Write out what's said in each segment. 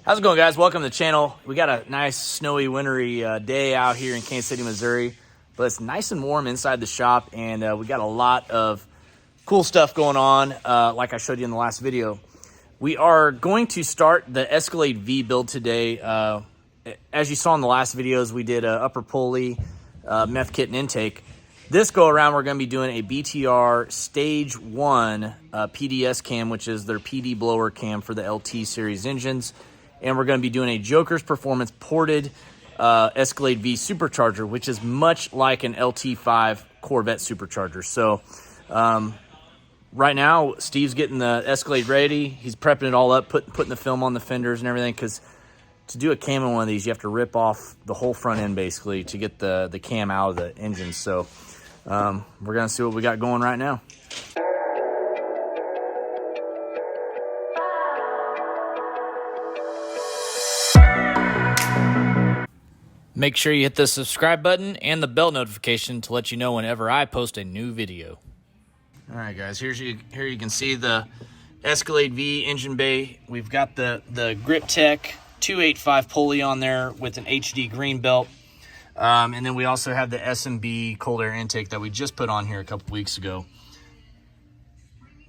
How's it going, guys? Welcome to the channel. We got a nice snowy, wintry day out here in Kansas City, Missouri, but it's nice and warm inside the shop, and we got a lot of cool stuff going on, like I showed you in the last video. We are going to start the Escalade V build today. As you saw in the last videos, we did upper pulley, meth kit, and intake. This go around, we're going to be doing a BTR Stage 1 PDS cam, which is their PD blower cam for the LT series engines. And we're going to be doing a Joker's Performance ported Escalade V Supercharger, which is much like an LT5 Corvette Supercharger. So right now, Steve's getting the Escalade ready. He's prepping it all up, putting the film on the fenders and everything, because to do a cam in one of these, you have to rip off the whole front end, basically, to get the cam out of the engine. So we're going to see what we got going right now. Make sure you hit the subscribe button and the bell notification to let you know whenever I post a new video. All right, guys, here you can see the Escalade V engine bay. We've got the Grip Tech 285 pulley on there with an HD green belt. And then we also have the SMB cold air intake that we just put on here a couple weeks ago.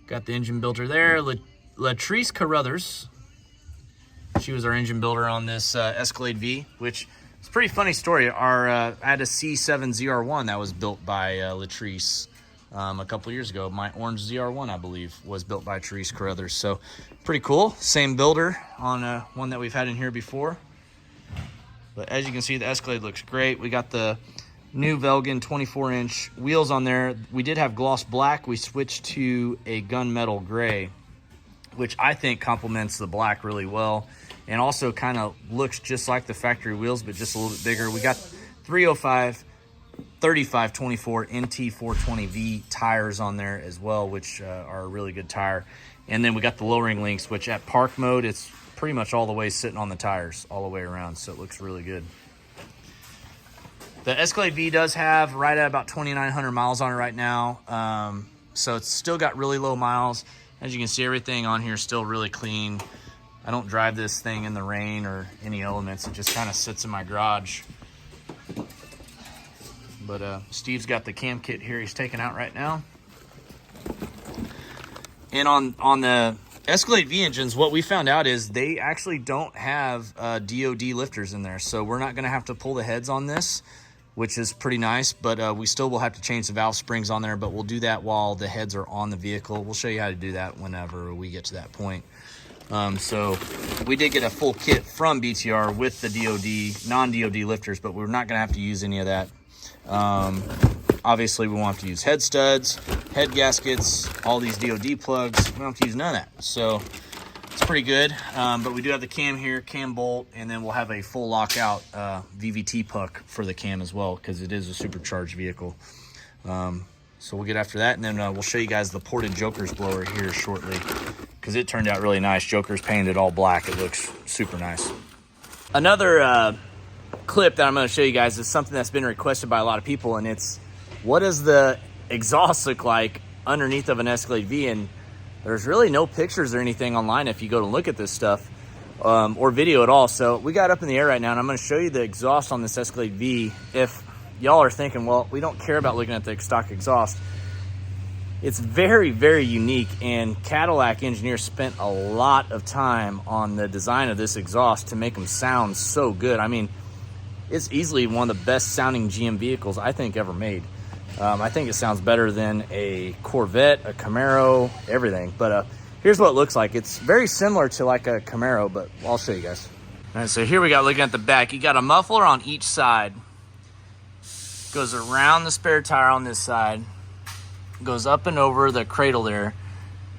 Got the engine builder there, Latrice Carruthers. She was our engine builder on this Escalade V, which... it's a pretty funny story. I had a C7 ZR1 that was built by Latrice a couple years ago. My orange ZR1, I believe, was built by Latrice Carruthers. So pretty cool. Same builder on one that we've had in here before. But as you can see, the Escalade looks great. We got the new Velgen 24-inch wheels on there. We did have gloss black. We switched to a gunmetal gray, which I think complements the black really well. And also kind of looks just like the factory wheels, but just a little bit bigger. We got 305, 35, 24 NT 420V tires on there as well, which are a really good tire. And then we got the lowering links, which at park mode, it's pretty much all the way sitting on the tires all the way around. So it looks really good. The Escalade V does have right at about 2,900 miles on it right now. So it's still got really low miles. As you can see, everything on here is still really clean. I don't drive this thing in the rain or any elements. It just kind of sits in my garage. But Steve's got the cam kit here he's taking out right now. And on the Escalade V engines, what we found out is they actually don't have DOD lifters in there. So we're not going to have to pull the heads on this, which is pretty nice. But we still will have to change the valve springs on there. But we'll do that while the heads are on the vehicle. We'll show you how to do that whenever we get to that point. So we did get a full kit from BTR with the DOD, non-DOD lifters, but we're not going to have to use any of that. Obviously, we won't have to use head studs, head gaskets, all these DOD plugs. We don't have to use none of that. So it's pretty good. But we do have the cam here, cam bolt, and then we'll have a full lockout VVT puck for the cam as well, because it is a supercharged vehicle. So we'll get after that, and then we'll show you guys the ported Joker's blower here shortly, because it turned out really nice. Joker's painted all black. It looks super nice. Another clip that I'm going to show you guys is something that's been requested by a lot of people, and it's what does the exhaust look like underneath of an Escalade V? And there's really no pictures or anything online if you go to look at this stuff or video at all. So we got up in the air right now, and I'm going to show you the exhaust on this Escalade V. If y'all are thinking, well, we don't care about looking at the stock exhaust, it's very, very unique, and Cadillac engineers spent a lot of time on the design of this exhaust to make them sound so good. I mean, it's easily one of the best sounding GM vehicles I think ever made. I think it sounds better than a Corvette, a Camaro, everything. But here's what it looks like. It's very similar to like a Camaro, but I'll show you guys. All right, so here we got, looking at the back, you got a muffler on each side. Goes around the spare tire on this side, goes up and over the cradle there,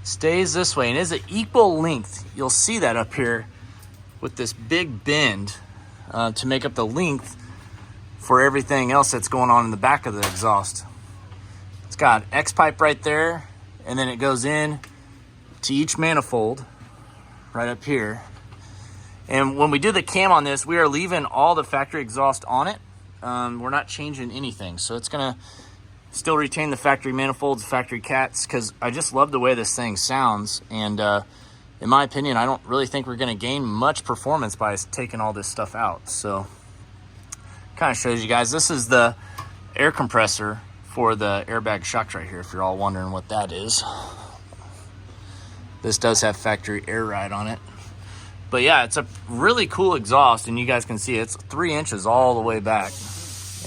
stays this way, and is an equal length. You'll see that up here with this big bend to make up the length for everything else that's going on in the back of the exhaust. It's got X pipe right there, and then it goes in to each manifold right up here. And when we do the cam on this, we are leaving all the factory exhaust on it. We're not changing anything, so it's gonna still retain the factory manifolds, factory cats, because I just love the way this thing sounds. And in my opinion, I don't really think we're going to gain much performance by taking all this stuff out. So kind of shows you guys, this is the air compressor for the airbag shocks right here, if you're all wondering what that is. This does have factory air ride on it. But yeah, it's a really cool exhaust, and you guys can see it's 3 inches all the way back.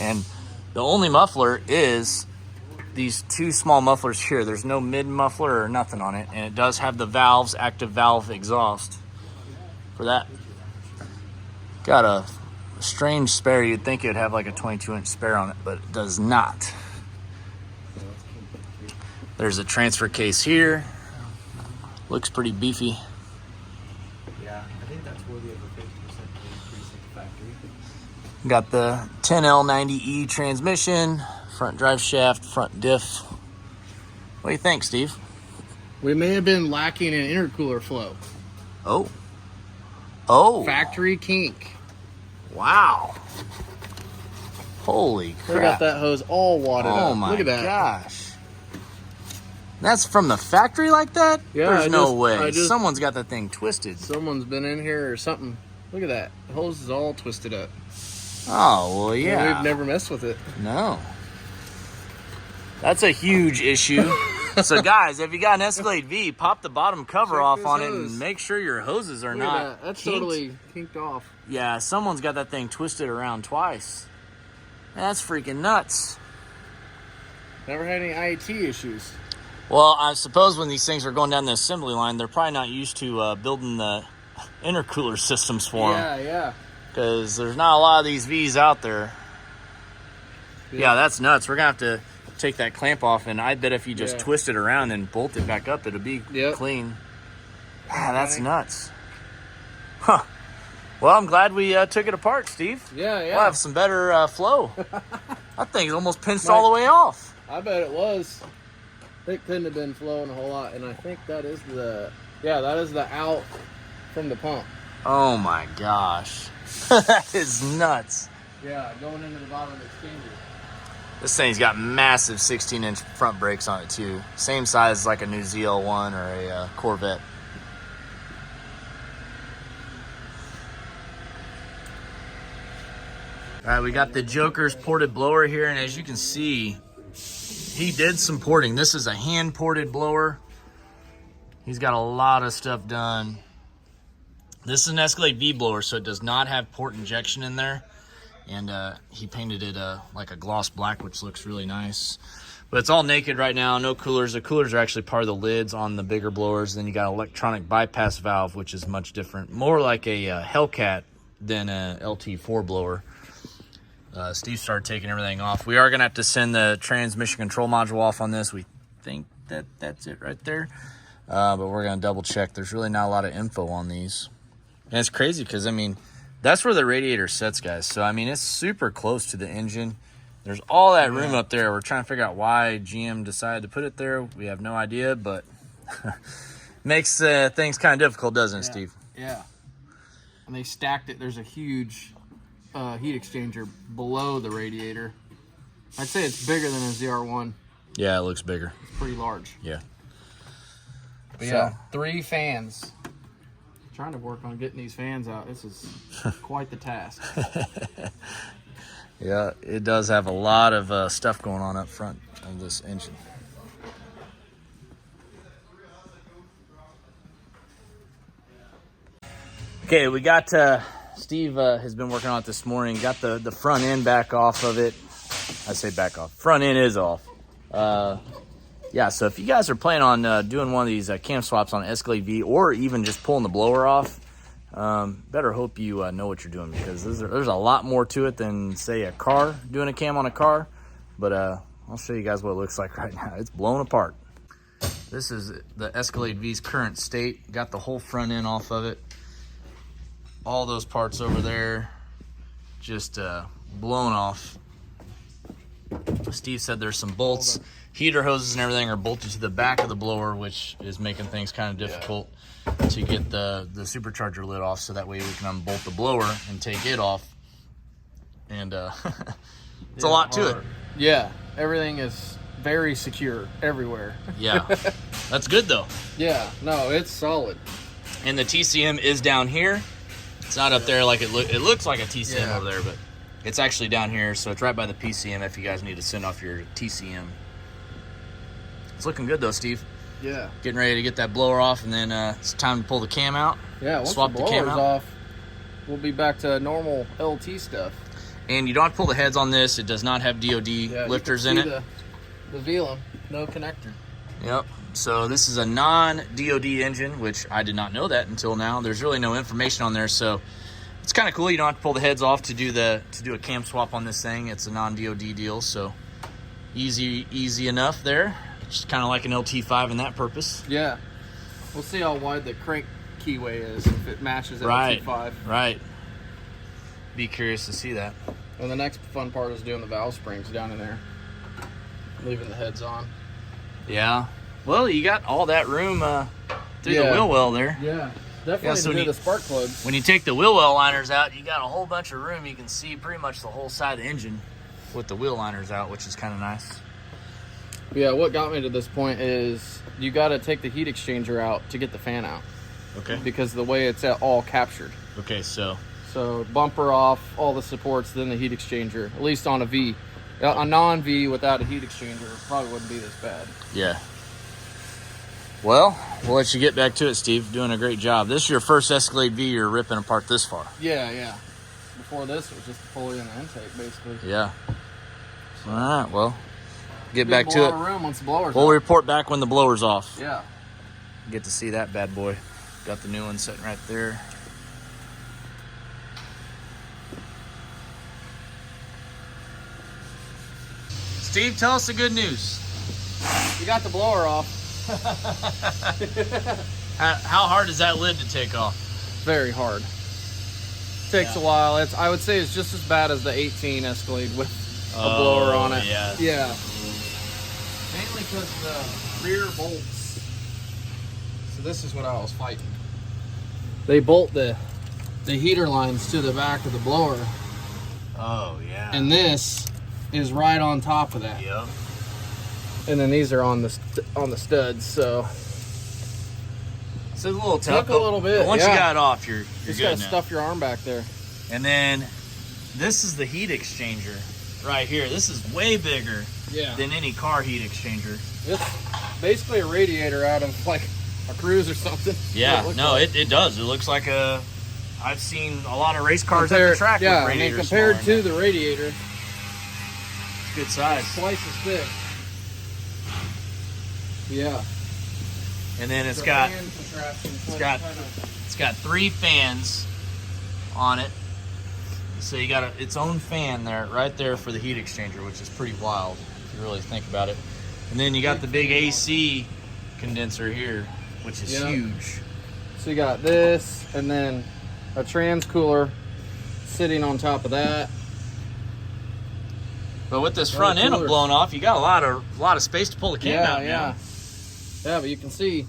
And the only muffler is these 2 small mufflers here. There's no mid muffler or nothing on it. And it does have the valves, active valve exhaust for that. Got a strange spare. You'd think it'd have like a 22-inch spare on it, but it does not. There's a transfer case here. Looks pretty beefy. Yeah, I think that's worthy of a 50% increase in factory. Got the 10L90E transmission, front drive shaft, front diff. What do you think, Steve? We may have been lacking in intercooler flow. Oh. Factory kink. Wow. Holy crap. We got that hose all wadded up. Oh my Look at that. gosh. That's from the factory like that? Yeah, There's no way. just- Someone's got that thing twisted. Someone's been in here or something. Look at that. The hose is all twisted up. Oh, well, And yeah. we've never messed with it. No. That's a huge issue. So, guys, if you got an Escalade V, pop the bottom cover Check off this on it hose. and make sure your hoses are Look at not that. That's kinked. totally kinked off. Yeah, someone's got that thing twisted around twice. That's freaking nuts. Never had any IAT issues. Well, I suppose when these things are going down the assembly line, they're probably not used to building the intercooler systems for them. Yeah. Because there's not a lot of these Vs out there. Yeah, that's nuts. We're going to have to take that clamp off, and I bet if you just twist it around and bolt it back up, it'll be clean. Ah, that's nuts. Huh. Well, I'm glad we took it apart, Steve. Yeah. We'll have some better flow. That thing's almost pinched all the way off. I bet it was. It couldn't have been flowing a whole lot, and I think that is the out from the pump. Oh my gosh. That is nuts. Yeah, going into the bottom of the exchanger. This thing's got massive 16-inch front brakes on it too. Same size as like a new ZL1 or a Corvette. All right, we got the Joker's ported blower here, and as you can see, he did some porting. This is a hand-ported blower. He's got a lot of stuff done. This is an Escalade V blower, so it does not have port injection in there. And he painted it like a gloss black, which looks really nice. But it's all naked right now, no coolers. The coolers are actually part of the lids on the bigger blowers. Then you got an electronic bypass valve, which is much different. More like a Hellcat than a LT4 blower. Steve started taking everything off. We are going to have to send the transmission control module off on this. We think that that's it right there. But we're going to double check. There's really not a lot of info on these. And it's crazy because, I mean, that's where the radiator sits, guys. So, I mean, it's super close to the engine. There's all that room up there. We're trying to figure out why GM decided to put it there. We have no idea, but makes things kind of difficult, doesn't it, Steve? Yeah. And they stacked it. There's a huge heat exchanger below the radiator. I'd say it's bigger than a ZR1. Yeah, it looks bigger. It's pretty large. Yeah. But yeah, 3 fans. Trying to work on getting these fans out. This is quite the task. Yeah, it does have a lot of stuff going on up front of this engine. Okay, we got Steve has been working on it this morning. Got the front end back off of it. I say back off. Front end is off. Yeah, so if you guys are planning on doing one of these cam swaps on Escalade V, or even just pulling the blower off, better hope you know what you're doing, because there's a lot more to it than, say, a car, doing a cam on a car. But I'll show you guys what it looks like right now. It's blown apart. This is the Escalade V's current state. Got the whole front end off of it. All those parts over there just blown off. Steve said there's some bolts. Heater hoses and everything are bolted to the back of the blower, which is making things kind of difficult to get the supercharger lid off, so that way we can unbolt the blower and take it off. And it's a lot to it. Yeah, everything is very secure everywhere. Yeah, that's good though. Yeah, no, it's solid. And the TCM is down here. It's not up there like it looks like a TCM over there, but it's actually down here, so it's right by the PCM if you guys need to send off your TCM. It's looking good though, Steve. Yeah. Getting ready to get that blower off, and then it's time to pull the cam out. Yeah, once swap the the cam blower's out. off, we'll be back to normal LT stuff. And you don't have to pull the heads on this. It does not have DOD lifters in it. The Velum, no connector. Yep. So this is a non-DOD engine, which I did not know that until now. There's really no information on there, so it's kind of cool. You don't have to pull the heads off to do a cam swap on this thing. It's a non-DOD deal, so easy enough there. Just kind of like an LT5 in that purpose. Yeah. We'll see how wide the crank keyway is, if it matches LT5. Right. Be curious to see that. And the next fun part is doing the valve springs down in there. Leaving the heads on. Yeah. Well, you got all that room through the wheel well there. Yeah. Definitely so to do the spark plugs. When you take the wheel well liners out, you got a whole bunch of room. You can see pretty much the whole side of the engine with the wheel liners out, which is kind of nice. Yeah, what got me to this point is you got to take the heat exchanger out to get the fan out. Okay. Because the way it's all captured. Okay, so bumper off, all the supports, then the heat exchanger, at least on a V. A non-V without a heat exchanger probably wouldn't be this bad. yeah. Well, we'll let you get back to it, Steve. Doing a great job. This is your first Escalade V you're ripping apart this far. Yeah. Before this, it was just fully in the intake, basically. Yeah. All right, well, get Big back to it. room once the blower's We'll off. report back when the blower's off. Yeah. Get to see that bad boy. Got the new one sitting right there. Steve, tell us the good news. You got the blower off. How hard is that lid to take off? Very hard. Takes a while. I would say it's just as bad as the 18 Escalade with a blower on it. Yeah. Yeah. Mainly because the rear bolts. So this is what I was fighting. They bolt the heater lines to the back of the blower, Oh, yeah. and this is right on top of that. Yep. And then these are on the studs. So It's a little tough. took a little bit. But once yeah. you got it off, you're Just good gotta now. stuff your arm back there. And then this is the heat exchanger right here. This is way bigger Yeah. than any car heat exchanger. It's basically a radiator out of like a Cruise or something. Yeah, no, like. it does. It looks like a. I've seen a lot of race cars at the track Yeah, with I mean, radiators. compared smaller to the radiator, than that. It's good size. twice as thick. Yeah. And then it's The got fan contraption, it's got 3 fans on it. So you got its own fan there, right there for the heat exchanger, which is pretty wild if you really think about it. And then you got the big AC condenser here, which is huge. So you got this, and then a trans cooler sitting on top of that. But with this front end cooler. blown off, you got a lot of space to pull the cam out now. Yeah, but you can see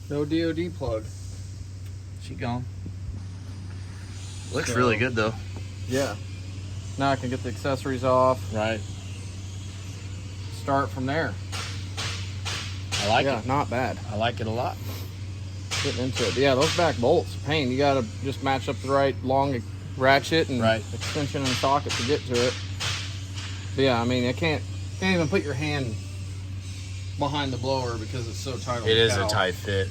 no DOD plug. She gone. Looks really good though. Yeah. Now I can get the accessories off. Right. Start from there. I like Yeah, it. not bad. I like it a lot. Getting into it. Yeah, those back bolts, pain. You gotta just match up the right long ratchet and extension and socket to get to it. But yeah, I mean, I can't even put your hand behind the blower because it's so tight on the It is cowl. a tight fit.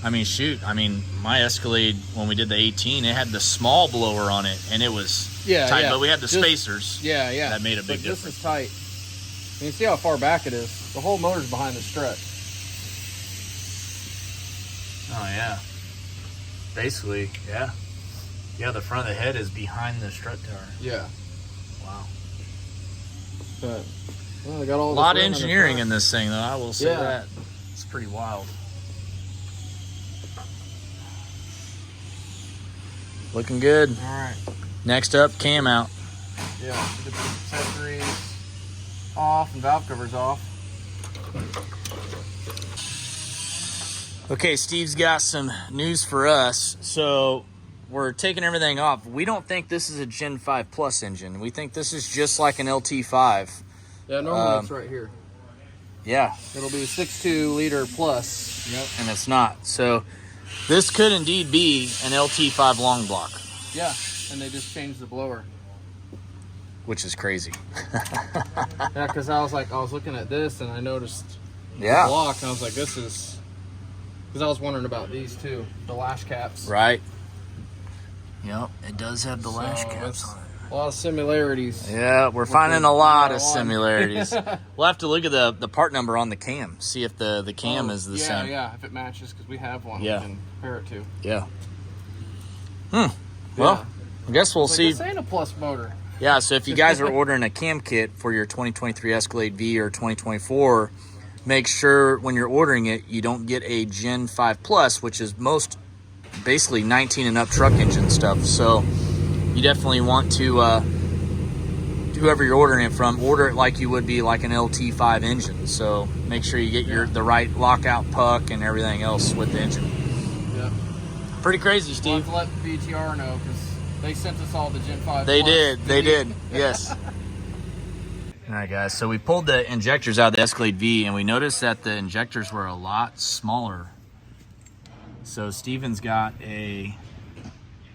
I mean, shoot. I mean, my Escalade, when we did the 18, it had the small blower on it, and it was tight, but we had the spacers. Yeah. That made a big This difference. is tight. And you see how far back it is. The whole motor's behind the strut. Oh, yeah. Basically, yeah. Yeah, the front of the head is behind the strut tower. Yeah. Wow. But, well, they got all A lot of engineering in this thing, though. I will say that. It's pretty wild. Looking good. All right. Next up, cam out. Yeah. Get the accessories off and valve covers off. Okay, Steve's got some news for us. So we're taking everything off. We don't think this is a Gen 5 Plus engine. We think this is just like an LT5. Yeah, normally it's right here. Yeah. It'll be 6.2 liter plus. Yep. And it's not. So This could indeed be an LT5 long block. Yeah, and they just changed the blower. Which is crazy. Yeah, because I was looking at this and I noticed the Yeah. block, and I was like, this is, because I was wondering about these too, the lash caps. Right. Yep, it does have the lash So, caps it's on it. a lot of similarities. Yeah, we're finding a lot of one. similarities. We'll have to look at the part number on the cam, see if the cam is the same. Yeah, if it matches, because we have one Yeah. we can compare it to. Yeah. Well, I guess we'll see. This ain't a plus motor. Yeah, so if you guys are ordering a cam kit for your 2023 Escalade V or 2024, make sure when you're ordering it, you don't get a Gen 5 Plus, which is most basically 19 and up truck engine stuff. So you definitely want to, whoever you're ordering it from, order it like you would be like an LT5 engine. So make sure you get the right lockout puck and everything else with the engine. Yeah. Pretty crazy, We'll Steve. have to let BTR know, because they sent us all the Gen 5 They Plus. did, yes. All right, guys, so we pulled the injectors out of the Escalade V, and we noticed that the injectors were a lot smaller. So Steven's got an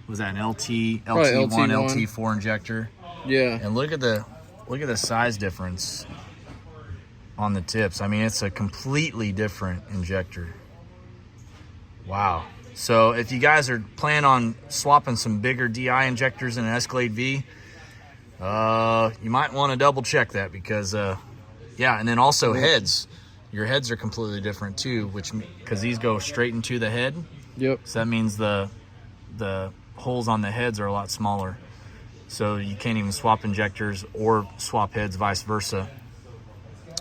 LT1, LT4 injector. Yeah. And look at the size difference on the tips. I mean, it's a completely different injector. Wow. So if you guys are planning on swapping some bigger DI injectors in an Escalade V, you might want to double check that, because yeah, and then also heads. Your heads are completely different too, because these go straight into the head. Yep. So that means the holes on the heads are a lot smaller. So you can't even swap injectors or swap heads, vice versa,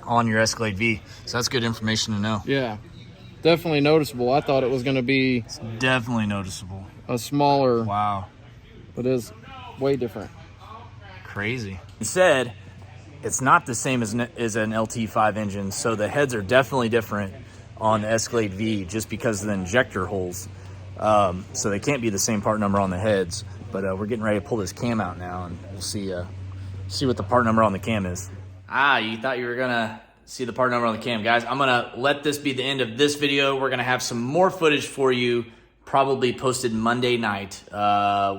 on your Escalade V. So that's good information to know. Yeah. Definitely noticeable. I thought it was going to be It's definitely noticeable. a smaller, Wow. but it is way different. Crazy. Instead, it's not the same as an LT5 engine, so the heads are definitely different on the Escalade V just because of the injector holes. So they can't be the same part number on the heads, but we're getting ready to pull this cam out now, and we'll see what the part number on the cam is. You thought you were gonna see the part number on the cam. Guys, I'm gonna let this be the end of this video. We're gonna have some more footage for you, probably posted Monday night.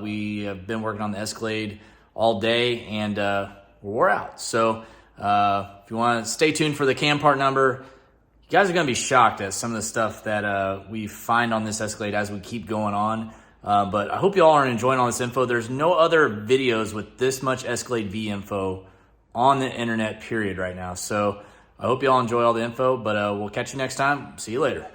We have been working on the Escalade all day, and we're out. So if you want to stay tuned for the cam part number, you guys are going to be shocked at some of the stuff that we find on this Escalade as we keep going on. But I hope you all are enjoying all this info. There's no other videos with this much Escalade V info on the internet, period, right now. So I hope you all enjoy all the info, but we'll catch you next time. See you later.